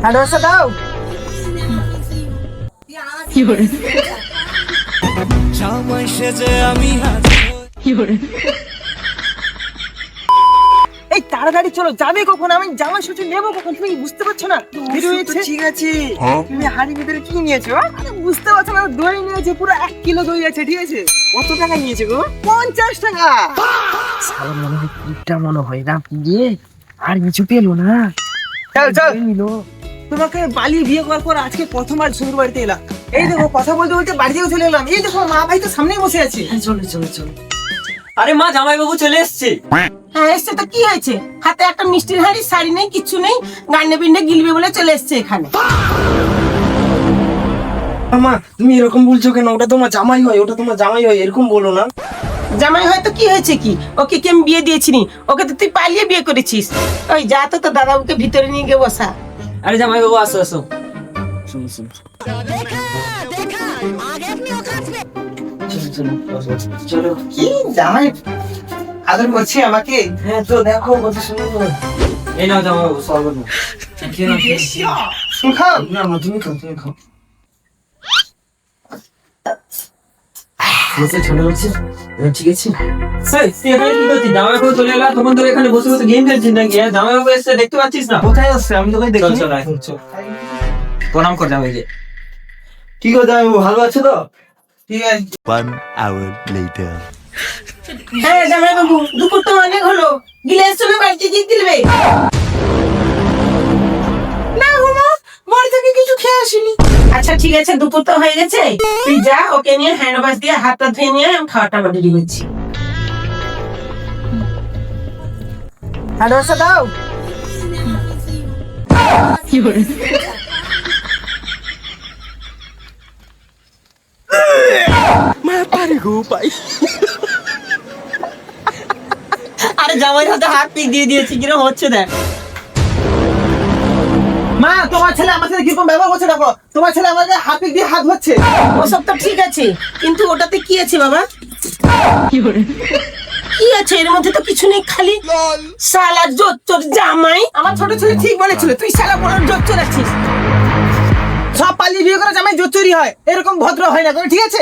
হ্যান্ডওয়াশটা দাও। জামাই সেজে আমি এই তাড়াতাড়ি চলো, যাবে কখন? আমি জামা সুচি নেবো কখন? তুমি বুঝতে পারছো না? দেরি হয়েছে। ঠিক আছে, তুমি হাড়ির ভিতরে কি নিয়েছো? আরে বুঝতে পারছো না, দই নিয়েছে, পুরো 1 কিলো দই আছে। ঠিক আছে, কত টাকা নিয়েছে গো? 50 টাকা। সারা মনে হয় কিপটা মনে হয় না, দিয়ে আর কিছু পেলো না। চল চল, তোমাকে বালি বিয়ে করার পর আজকে প্রথমবার শ্বশুর বাড়িতে এলাম। এই দেখো, কথা বলতে বলতে বাড়িতেও চলে এলাম। এই দেখো, মা ভাই তো সামনেই বসে আছে। চলো চলো চলো। আরে মা, জামাইবাবু চলে এসছে। হ্যাঁ এসছে তো কি হয়েছে? হাতে একটা মিষ্টির হাঁড়ি, শাড়ি নেই, কিচ্ছু নেই, গান্ডে পিন্ডে গিলবে বলে চলে এসছে এখানে। মা তুমি এরকম বলছো কেন? ওটা তোমার জামাই হয়, ওটা তোমার জামাই হয়, এরকম বলো না। জামাই হয়তো কি হয়েছে কি? ওকে কি আমি বিয়ে দিয়েছি নি? ওকে তো তুই পালিয়ে বিয়ে করেছিস। ওই যা তো তোর দাদাবুকে ভিতরে নিয়ে গিয়ে বসা। আরে জামাইবাবু আসো আসো। শুনো শুনো, চলো। কি জামাই আদর করছে আমাকে? হ্যাঁ তো দেখো কত সুন্দর। এই নাও জামাইবাবু শরবত নাও। তুমি খাও না, মা তুমি খাও, তুমি খাও। ঠান্ডা লাগছে? ঠিক আছে। স্যার, তুই এখানে কি করছিস? জামাইবাবু চলে এলো, তখন তো এখানে বসে বসে গেম খেলছিস নাকি? জামাইবাবু এসে দেখতে পাচ্ছিস না? কোথায় আসছে? আমি তোকে দেখি। চল চল এখন চল, প্রণাম কর জামাইকে। কি গো জামাই, ভালো আছো তো? ঠিক আছে। 1 hour later. হ্যাঁ জামাই বাবু, দুপুর তো অনেক হলো, গিলে এসছো না বাড়িতে গিয়ে দিলবে? না হুমা, বাড়ি থেকে কিছু খেয়ে আসিনি। আচ্ছা ঠিক আছে, দুপুর তো হয়ে গেছে, তুই যা, ওকে নিয়ে হ্যান্ড ওয়াশ দিয়ে হাতটা ধুয়ে নিয়ে আমি খাওয়াটা রেডি করছি। হ্যান্ডওয়াশটা দাও। আরে জামাইয়ের হাতে হাত পিক দিয়ে দিয়েছি, কিরকম হচ্ছে দেখ। মা, তোমার ছেলে আমার সাথে কিরকম ব্যবহার করছে দেখো। তোমার ছেলে আমাকে হাত দিয়ে হাত হচ্ছে। ওসব তো ঠিক আছে, কিন্তু ওটাতে কি আছে বাবা? কি আছে এর মধ্যে? তো কিছু নেই, খালি শালা জোচ্চোর জামাই। আমার ছোট ছেলে ঠিক বলেছিল, তুই শালা বড় জোচ্চোর আছিস। সব পালিয়ে বিয়ে করে জামাই জোচ্চোরই হয়, এরকম ভদ্র হয় না। ঠিক আছে।